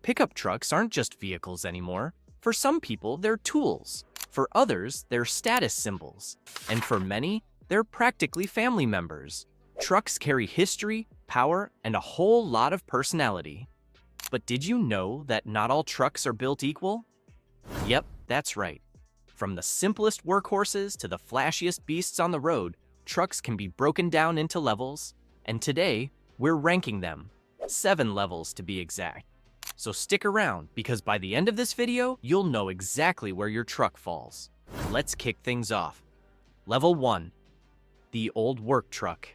Pickup trucks aren't just vehicles anymore. For some people, they're tools. For others, they're status symbols. And for many, they're practically family members. Trucks carry history, power, and a whole lot of personality. But did you know that not all trucks are built equal? Yep, that's right. From the simplest workhorses to the flashiest beasts on the road, trucks can be broken down into levels, and today, we're ranking them. 7 levels to be exact. So stick around, because by the end of this video, you'll know exactly where your truck falls. Let's kick things off. Level 1. The old work truck.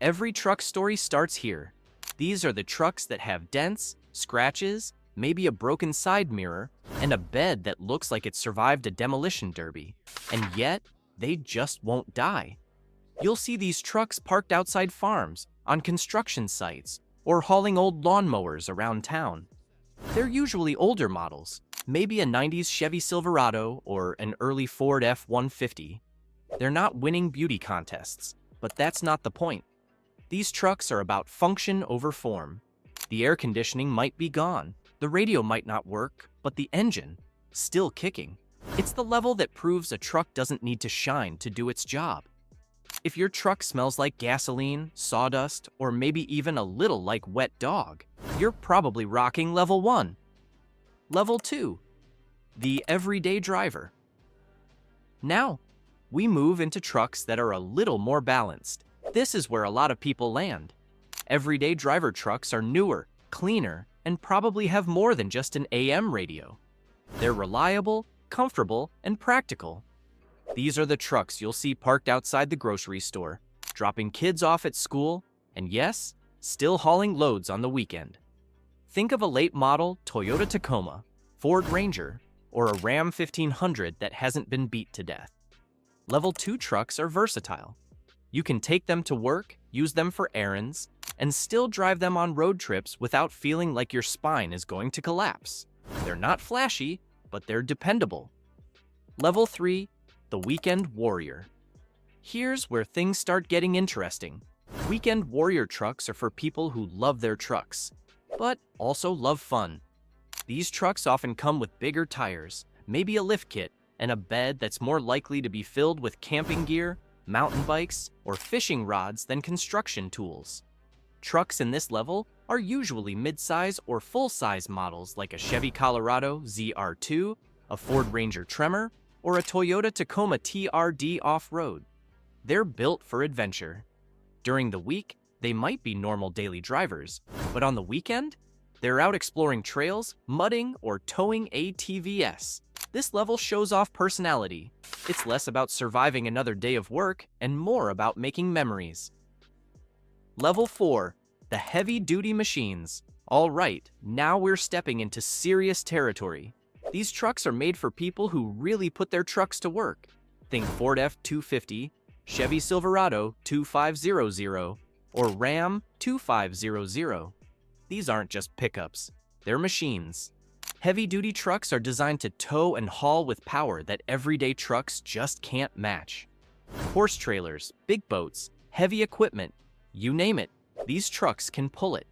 Every truck story starts here. These are the trucks that have dents, scratches, maybe a broken side mirror, and a bed that looks like it survived a demolition derby. And yet, they just won't die. You'll see these trucks parked outside farms, on construction sites, or hauling old lawnmowers around town. They're usually older models, maybe a 90s Chevy Silverado or an early Ford F-150. They're not winning beauty contests, but that's not the point. These trucks are about function over form. The air conditioning might be gone, the radio might not work, but the engine, still kicking. It's the level that proves a truck doesn't need to shine to do its job. If your truck smells like gasoline, sawdust, or maybe even a little like wet dog, you're probably rocking level 1. Level 2. The everyday driver. Now, we move into trucks that are a little more balanced. This is where a lot of people land. Everyday driver trucks are newer, cleaner, and probably have more than just an AM radio. They're reliable, comfortable, and practical. These are the trucks you'll see parked outside the grocery store, dropping kids off at school, and yes, still hauling loads on the weekend. Think of a late model Toyota Tacoma, Ford Ranger, or a Ram 1500 that hasn't been beat to death. Level 2 trucks are versatile. You can take them to work, use them for errands, and still drive them on road trips without feeling like your spine is going to collapse. They're not flashy, but they're dependable. Level 3. The Weekend Warrior. Here's where things start getting interesting. Weekend Warrior trucks are for people who love their trucks, but also love fun. These trucks often come with bigger tires, maybe a lift kit, and a bed that's more likely to be filled with camping gear, mountain bikes, or fishing rods than construction tools. Trucks in this level are usually mid-size or full-size models like a Chevy Colorado ZR2, a Ford Ranger Tremor, or a Toyota Tacoma TRD off-road. They're built for adventure. During the week, they might be normal daily drivers, but on the weekend, they're out exploring trails, mudding, or towing ATVs. This level shows off personality. It's less about surviving another day of work and more about making memories. Level 4. The heavy-duty machines. All right, now we're stepping into serious territory. These trucks are made for people who really put their trucks to work. Think Ford F-250, Chevy Silverado 2500, or Ram 2500. These aren't just pickups, they're machines. Heavy-duty trucks are designed to tow and haul with power that everyday trucks just can't match. Horse trailers, big boats, heavy equipment, you name it, these trucks can pull it.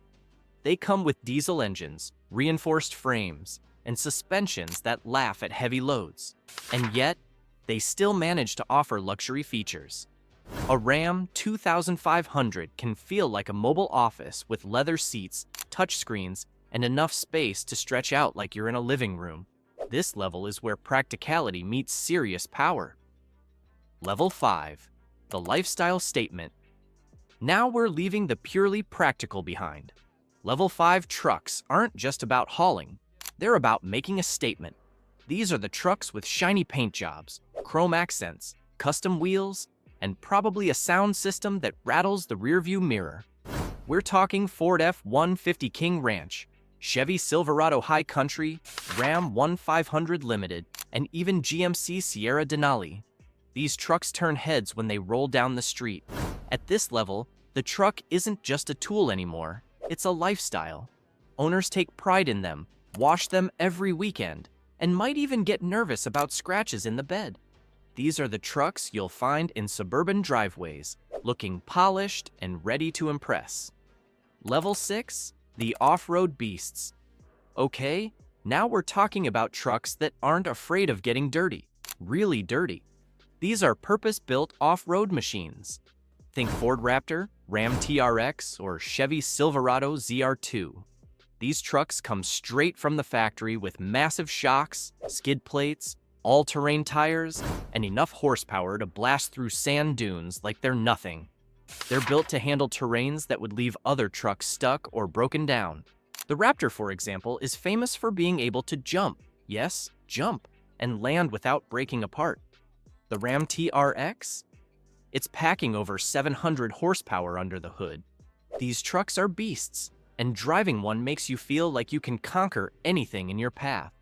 They come with diesel engines, reinforced frames, and suspensions that laugh at heavy loads. And yet, they still manage to offer luxury features. A Ram 2500 can feel like a mobile office with leather seats, touchscreens, and enough space to stretch out like you're in a living room. This level is where practicality meets serious power. Level 5. The lifestyle statement. Now we're leaving the purely practical behind. Level 5 trucks aren't just about hauling. They're about making a statement. These are the trucks with shiny paint jobs, chrome accents, custom wheels, and probably a sound system that rattles the rearview mirror. We're talking Ford F-150 King Ranch, Chevy Silverado High Country, Ram 1500 Limited, and even GMC Sierra Denali. These trucks turn heads when they roll down the street. At this level, the truck isn't just a tool anymore, it's a lifestyle. Owners take pride in them, wash them every weekend, and might even get nervous about scratches in the bed. These are the trucks you'll find in suburban driveways, looking polished and ready to impress. Level 6. The off-road beasts. Okay, now we're talking about trucks that aren't afraid of getting dirty, really dirty. These are purpose-built off-road machines. Think Ford Raptor, Ram TRX, or Chevy Silverado ZR2. These trucks come straight from the factory with massive shocks, skid plates, all-terrain tires, and enough horsepower to blast through sand dunes like they're nothing. They're built to handle terrains that would leave other trucks stuck or broken down. The Raptor, for example, is famous for being able to jump, yes, jump, and land without breaking apart. The Ram TRX? It's packing over 700 horsepower under the hood. These trucks are beasts, and driving one makes you feel like you can conquer anything in your path.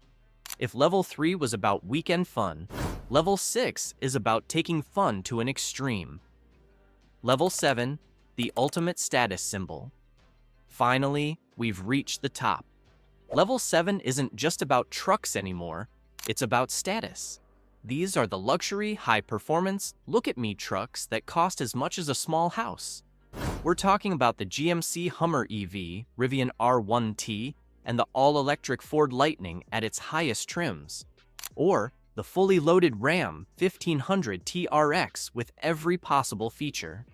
If Level 3 was about weekend fun, Level 6 is about taking fun to an extreme. Level 7, the ultimate status symbol. Finally, we've reached the top. Level 7 isn't just about trucks anymore, it's about status. These are the luxury, high-performance, look-at-me trucks that cost as much as a small house. We're talking about the GMC Hummer EV, Rivian R1T, and the all-electric Ford Lightning at its highest trims. Or the fully loaded Ram 1500 TRX with every possible feature.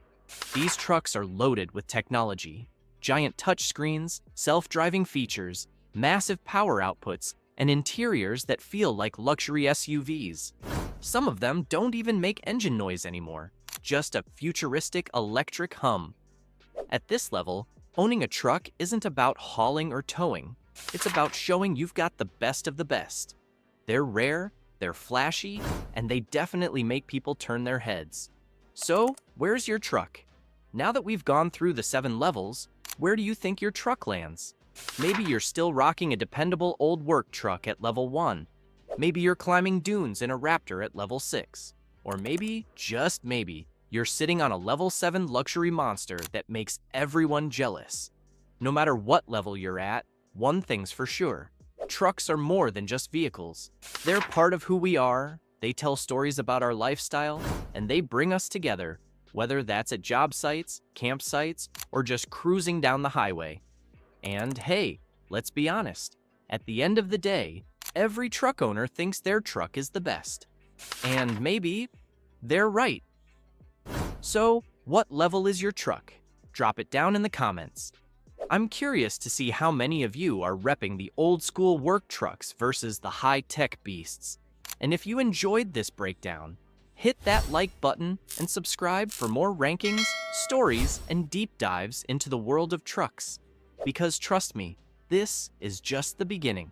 These trucks are loaded with technology. Giant touchscreens, self-driving features, massive power outputs, and interiors that feel like luxury SUVs. Some of them don't even make engine noise anymore, just a futuristic electric hum. At this level, owning a truck isn't about hauling or towing. It's about showing you've got the best of the best. They're rare, they're flashy, and they definitely make people turn their heads. So, where's your truck? Now that we've gone through the 7 levels, where do you think your truck lands? Maybe you're still rocking a dependable old work truck at Level 1. Maybe you're climbing dunes in a Raptor at Level 6. Or maybe, just maybe, you're sitting on a Level 7 luxury monster that makes everyone jealous. No matter what level you're at, one thing's for sure. Trucks are more than just vehicles. They're part of who we are, they tell stories about our lifestyle, and they bring us together, whether that's at job sites, campsites, or just cruising down the highway. And hey, let's be honest, at the end of the day, every truck owner thinks their truck is the best. And maybe they're right. So, what level is your truck? Drop it down in the comments. I'm curious to see how many of you are repping the old-school work trucks versus the high-tech beasts. And if you enjoyed this breakdown, hit that like button and subscribe for more rankings, stories, and deep dives into the world of trucks. Because trust me, this is just the beginning.